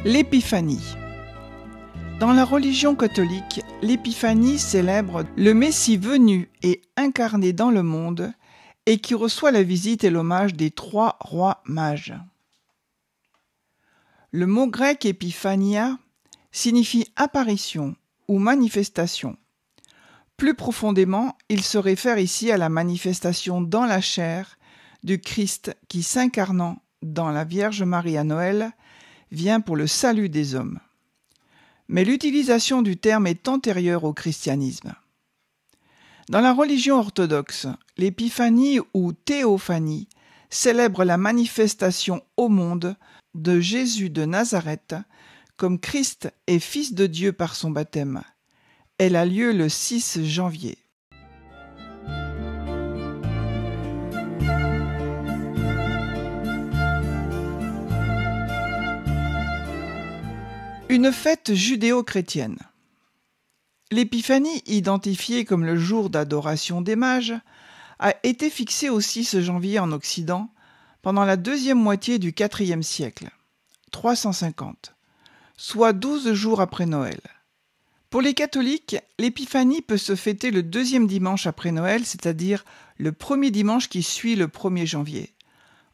L'épiphanie. Dans la religion catholique, l'épiphanie célèbre le Messie venu et incarné dans le monde et qui reçoit la visite et l'hommage des 3 rois mages. Le mot grec épiphania signifie apparition ou manifestation. Plus profondément, il se réfère ici à la manifestation dans la chair du Christ qui, s'incarnant dans la Vierge Marie à Noël, vient pour le salut des hommes. Mais l'utilisation du terme est antérieure au christianisme. Dans la religion orthodoxe, l'épiphanie ou théophanie célèbre la manifestation au monde de Jésus de Nazareth comme Christ et Fils de Dieu par son baptême. Elle a lieu le 6 janvier. Une fête judéo-chrétienne. L'épiphanie, identifiée comme le jour d'adoration des mages, a été fixée au 6 janvier en Occident pendant la deuxième moitié du IVe siècle, 350, soit 12 jours après Noël. Pour les catholiques, l'épiphanie peut se fêter le deuxième dimanche après Noël, c'est-à-dire le premier dimanche qui suit le 1er janvier.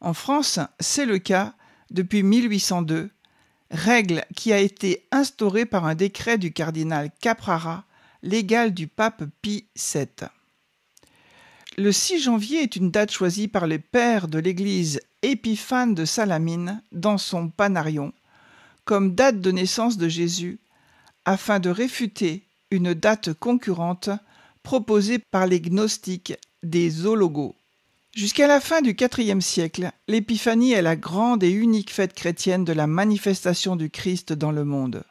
En France, c'est le cas depuis 1802, règle qui a été instaurée par un décret du cardinal Caprara, l'égal du pape Pie VII. Le 6 janvier est une date choisie par les pères de l'église Épiphane de Salamine dans son Panarion, comme date de naissance de Jésus, afin de réfuter une date concurrente proposée par les gnostiques des zoologos. Jusqu'à la fin du IVe siècle, l'épiphanie est la grande et unique fête chrétienne de la manifestation du Christ dans le monde.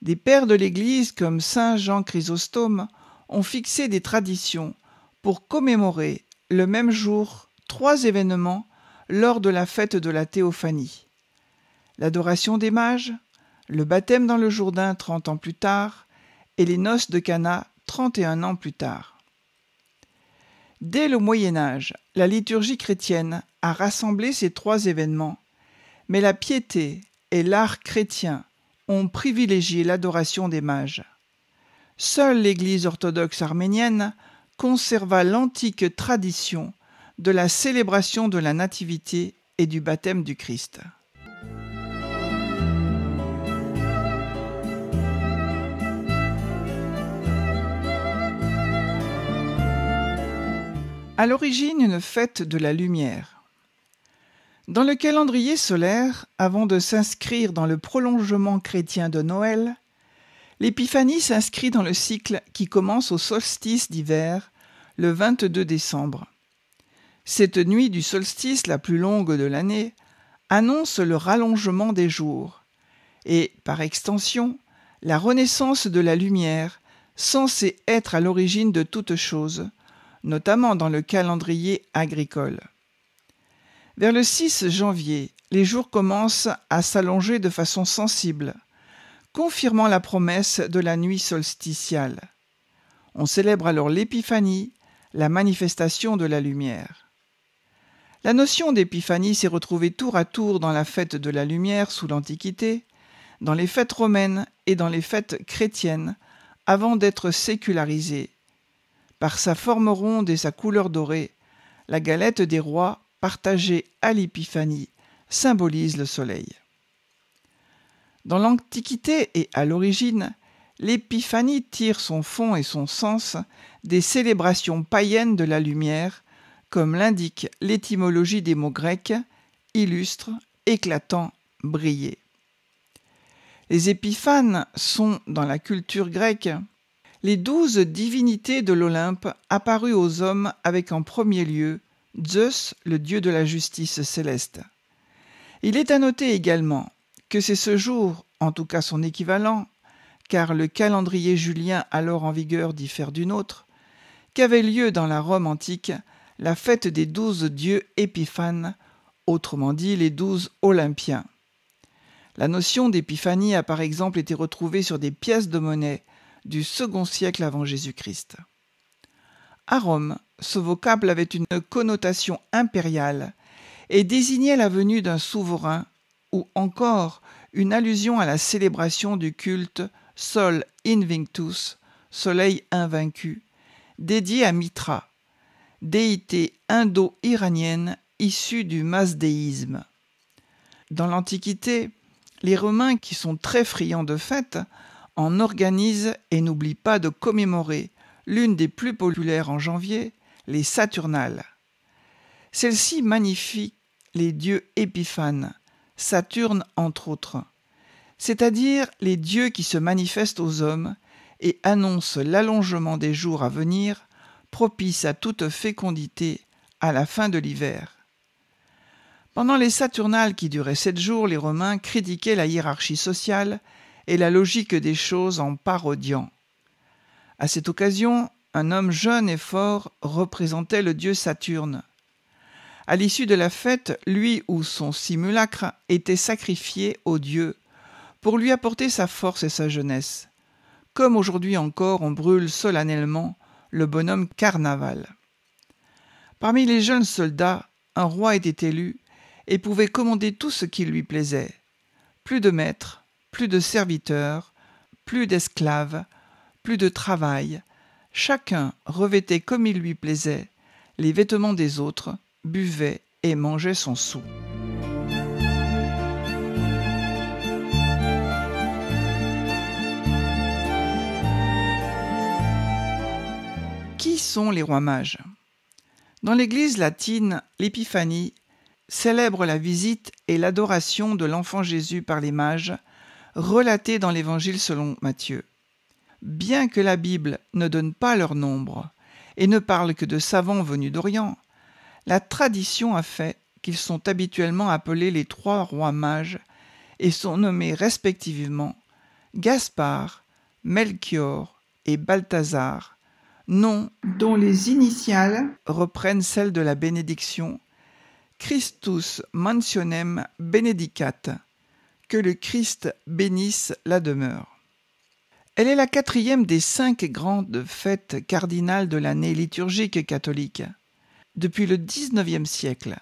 Des pères de l'Église comme saint Jean Chrysostome ont fixé des traditions pour commémorer le même jour 3 événements lors de la fête de la théophanie. L'adoration des mages, le baptême dans le Jourdain 30 ans plus tard et les noces de Cana 31 ans plus tard. Dès le Moyen Âge, la liturgie chrétienne a rassemblé ces 3 événements, mais la piété et l'art chrétien ont privilégié l'adoration des mages. Seule l'Église orthodoxe arménienne conserva l'antique tradition de la célébration de la Nativité et du baptême du Christ. À l'origine, une fête de la lumière. Dans le calendrier solaire, avant de s'inscrire dans le prolongement chrétien de Noël, l'épiphanie s'inscrit dans le cycle qui commence au solstice d'hiver, le 22 décembre. Cette nuit du solstice, la plus longue de l'année, annonce le rallongement des jours et, par extension, la renaissance de la lumière, censée être à l'origine de toute chose, notamment dans le calendrier agricole. Vers le 6 janvier, les jours commencent à s'allonger de façon sensible, confirmant la promesse de la nuit solsticiale. On célèbre alors l'épiphanie, la manifestation de la lumière. La notion d'épiphanie s'est retrouvée tour à tour dans la fête de la lumière sous l'Antiquité, dans les fêtes romaines et dans les fêtes chrétiennes, avant d'être sécularisée. Par sa forme ronde et sa couleur dorée, la galette des rois, partagée à l'épiphanie, symbolise le soleil. Dans l'Antiquité et à l'origine, l'épiphanie tire son fond et son sens des célébrations païennes de la lumière, comme l'indique l'étymologie des mots grecs, illustre, éclatant, briller. Les épiphanes sont, dans la culture grecque, les 12 divinités de l'Olympe apparues aux hommes avec en premier lieu Zeus, le dieu de la justice céleste. Il est à noter également que c'est ce jour, en tout cas son équivalent, car le calendrier julien alors en vigueur diffère du nôtre, qu'avait lieu dans la Rome antique la fête des 12 dieux épiphanes, autrement dit les 12 Olympiens. La notion d'épiphanie a par exemple été retrouvée sur des pièces de monnaie du second siècle avant Jésus-Christ. À Rome, ce vocable avait une connotation impériale et désignait la venue d'un souverain ou encore une allusion à la célébration du culte Sol Invictus, Soleil invaincu, dédié à Mitra, déité indo-iranienne issue du mazdéisme. Dans l'Antiquité, les Romains, qui sont très friands de fêtes, en organisent et n'oublient pas de commémorer l'une des plus populaires en janvier, les Saturnales. Celles-ci magnifient les dieux épiphanes, Saturne entre autres, c'est-à-dire les dieux qui se manifestent aux hommes et annoncent l'allongement des jours à venir, propice à toute fécondité à la fin de l'hiver. Pendant les Saturnales qui duraient 7 jours, les Romains critiquaient la hiérarchie sociale et la logique des choses en parodiant. À cette occasion, un homme jeune et fort représentait le dieu Saturne. À l'issue de la fête, lui ou son simulacre était sacrifié au dieu pour lui apporter sa force et sa jeunesse. Comme aujourd'hui encore, on brûle solennellement le bonhomme Carnaval. Parmi les jeunes soldats, un roi était élu et pouvait commander tout ce qui lui plaisait. Plus de maîtres, plus de serviteurs, plus d'esclaves, plus de travail. Chacun revêtait comme il lui plaisait les vêtements des autres, buvait et mangeait son sou. Qui sont les rois mages ? Dans l'Église latine, l'Épiphanie célèbre la visite et l'adoration de l'enfant Jésus par les mages, relatée dans l'Évangile selon Matthieu. Bien que la Bible ne donne pas leur nombre et ne parle que de savants venus d'Orient, la tradition a fait qu'ils sont habituellement appelés les 3 rois mages et sont nommés respectivement Gaspard, Melchior et Balthazar, noms dont les initiales reprennent celles de la bénédiction Christus mansionem benedicat, que le Christ bénisse la demeure. Elle est la 4e des 5 grandes fêtes cardinales de l'année liturgique catholique. Depuis le XIXe siècle,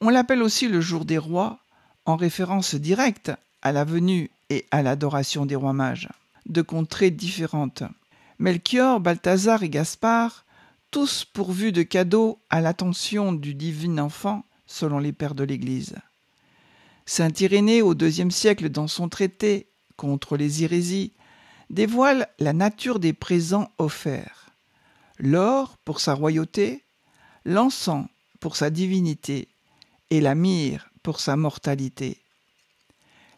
on l'appelle aussi le jour des rois, en référence directe à la venue et à l'adoration des rois mages, de contrées différentes. Melchior, Balthazar et Gaspard, tous pourvus de cadeaux à l'attention du divin enfant, selon les pères de l'Église. Saint Irénée, au IIe siècle, dans son traité contre les hérésies, dévoile la nature des présents offerts. L'or pour sa royauté, l'encens pour sa divinité et la myrrhe pour sa mortalité.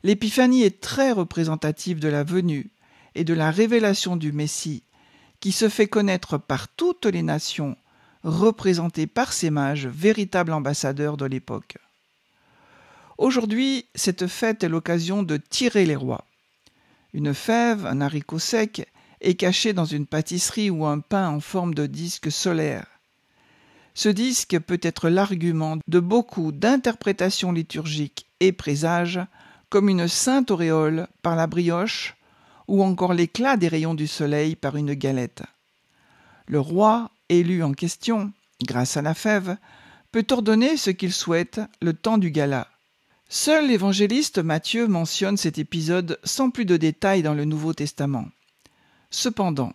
L'épiphanie est très représentative de la venue et de la révélation du Messie, qui se fait connaître par toutes les nations, représentées par ces mages, véritables ambassadeurs de l'époque. Aujourd'hui, cette fête est l'occasion de tirer les rois. Une fève, un haricot sec, est caché dans une pâtisserie ou un pain en forme de disque solaire. Ce disque peut être l'argument de beaucoup d'interprétations liturgiques et présages, comme une sainte auréole par la brioche ou encore l'éclat des rayons du soleil par une galette. Le roi, élu en question, grâce à la fève, peut ordonner ce qu'il souhaite le temps du gala. Seul l'évangéliste Matthieu mentionne cet épisode sans plus de détails dans le Nouveau Testament. Cependant,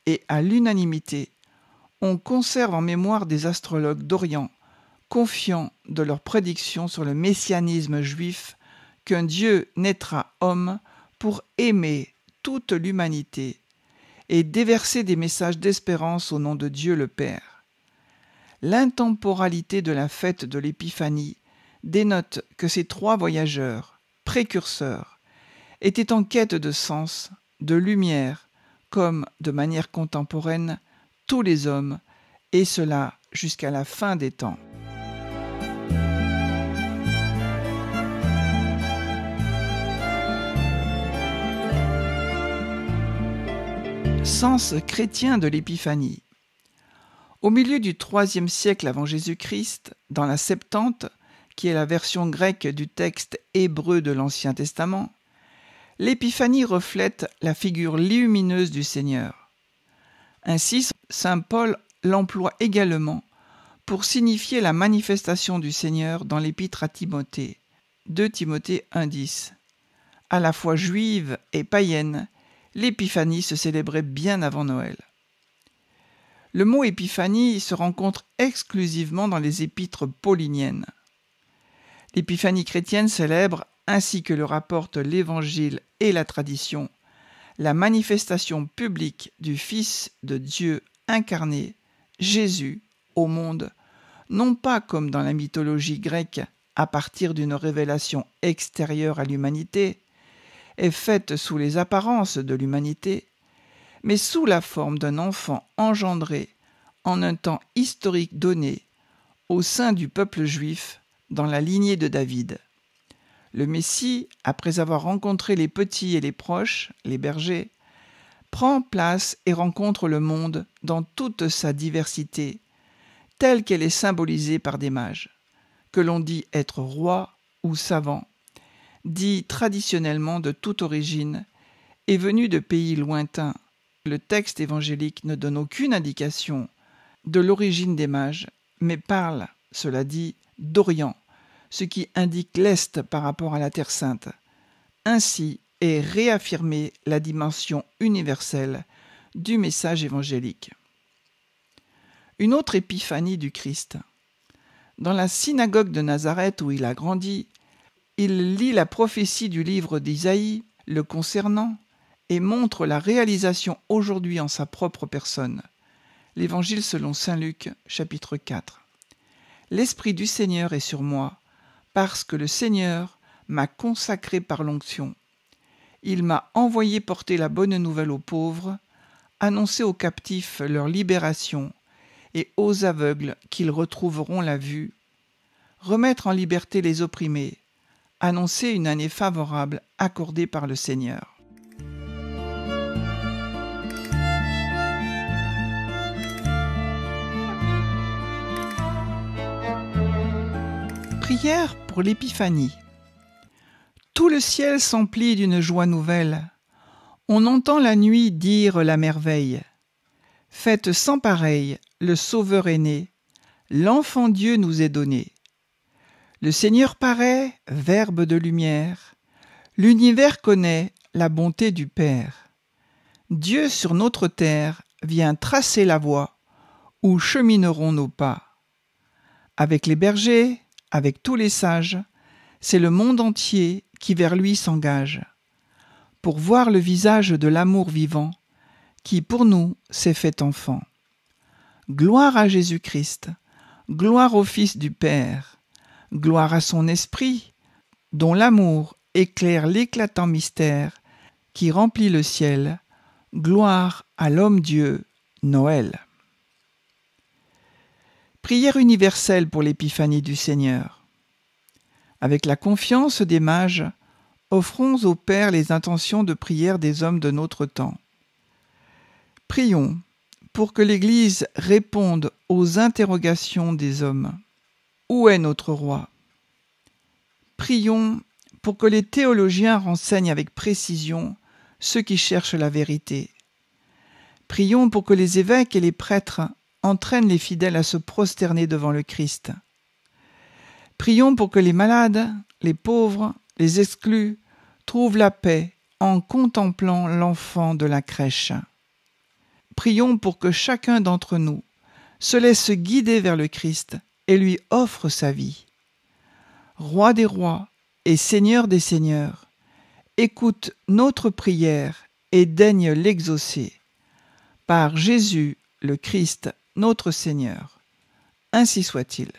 et à l'unanimité, on conserve en mémoire des astrologues d'Orient, confiants de leurs prédictions sur le messianisme juif, qu'un Dieu naîtra homme pour aimer toute l'humanité et déverser des messages d'espérance au nom de Dieu le Père. L'intemporalité de la fête de l'Épiphanie dénote que ces 3 voyageurs, précurseurs, étaient en quête de sens, de lumière, comme, de manière contemporaine, tous les hommes, et cela jusqu'à la fin des temps. Sens chrétien de l'Épiphanie. Au milieu du IIIe siècle avant Jésus-Christ, dans la Septante, qui est la version grecque du texte hébreu de l'Ancien Testament, l'Épiphanie reflète la figure lumineuse du Seigneur. Ainsi, saint Paul l'emploie également pour signifier la manifestation du Seigneur dans l'Épître à Timothée, 2 Timothée 1,10. à la fois juive et païenne, l'épiphanie se célébrait bien avant Noël. Le mot épiphanie se rencontre exclusivement dans les épîtres pauliniennes. L'épiphanie chrétienne célèbre, ainsi que le rapportent l'Évangile et la tradition, la manifestation publique du Fils de Dieu incarné, Jésus, au monde, non pas comme dans la mythologie grecque, à partir d'une révélation extérieure à l'humanité, et faite sous les apparences de l'humanité, mais sous la forme d'un enfant engendré en un temps historique donné au sein du peuple juif dans la lignée de David. Le Messie, après avoir rencontré les petits et les proches, les bergers, prend place et rencontre le monde dans toute sa diversité, telle qu'elle est symbolisée par des mages, que l'on dit être rois ou savants, dits traditionnellement de toute origine et venus de pays lointains. Le texte évangélique ne donne aucune indication de l'origine des mages, mais parle, cela dit, d'Orient, ce qui indique l'Est par rapport à la Terre Sainte. Ainsi est réaffirmée la dimension universelle du message évangélique. Une autre épiphanie du Christ. Dans la synagogue de Nazareth où il a grandi, il lit la prophétie du livre d'Isaïe le concernant et montre la réalisation aujourd'hui en sa propre personne. L'Évangile selon saint Luc, chapitre 4. L'Esprit du Seigneur est sur moi, parce que le Seigneur m'a consacré par l'onction. Il m'a envoyé porter la bonne nouvelle aux pauvres, annoncer aux captifs leur libération et aux aveugles qu'ils retrouveront la vue, remettre en liberté les opprimés, annoncer une année favorable accordée par le Seigneur. Prière pour l'épiphanie. Tout le ciel s'emplit d'une joie nouvelle. On entend la nuit dire la merveille. Faites sans pareil, le Sauveur est né, l'enfant Dieu nous est donné. Le Seigneur paraît, Verbe de lumière, l'univers connaît la bonté du Père. Dieu sur notre terre vient tracer la voie où chemineront nos pas. Avec les bergers, avec tous les sages, c'est le monde entier qui vers lui s'engage, pour voir le visage de l'amour vivant, qui pour nous s'est fait enfant. Gloire à Jésus-Christ, gloire au Fils du Père, gloire à son Esprit, dont l'amour éclaire l'éclatant mystère qui remplit le ciel, gloire à l'homme-Dieu, Noël. Prière universelle pour l'épiphanie du Seigneur. Avec la confiance des mages, offrons au Père les intentions de prière des hommes de notre temps. Prions pour que l'Église réponde aux interrogations des hommes. Où est notre roi? Prions pour que les théologiens renseignent avec précision ceux qui cherchent la vérité. Prions pour que les évêques et les prêtres entraîne les fidèles à se prosterner devant le Christ. Prions pour que les malades, les pauvres, les exclus trouvent la paix en contemplant l'enfant de la crèche. Prions pour que chacun d'entre nous se laisse guider vers le Christ et lui offre sa vie. Roi des rois et Seigneur des seigneurs, écoute notre prière et daigne l'exaucer. Par Jésus le Christ, notre Seigneur. Ainsi soit-il.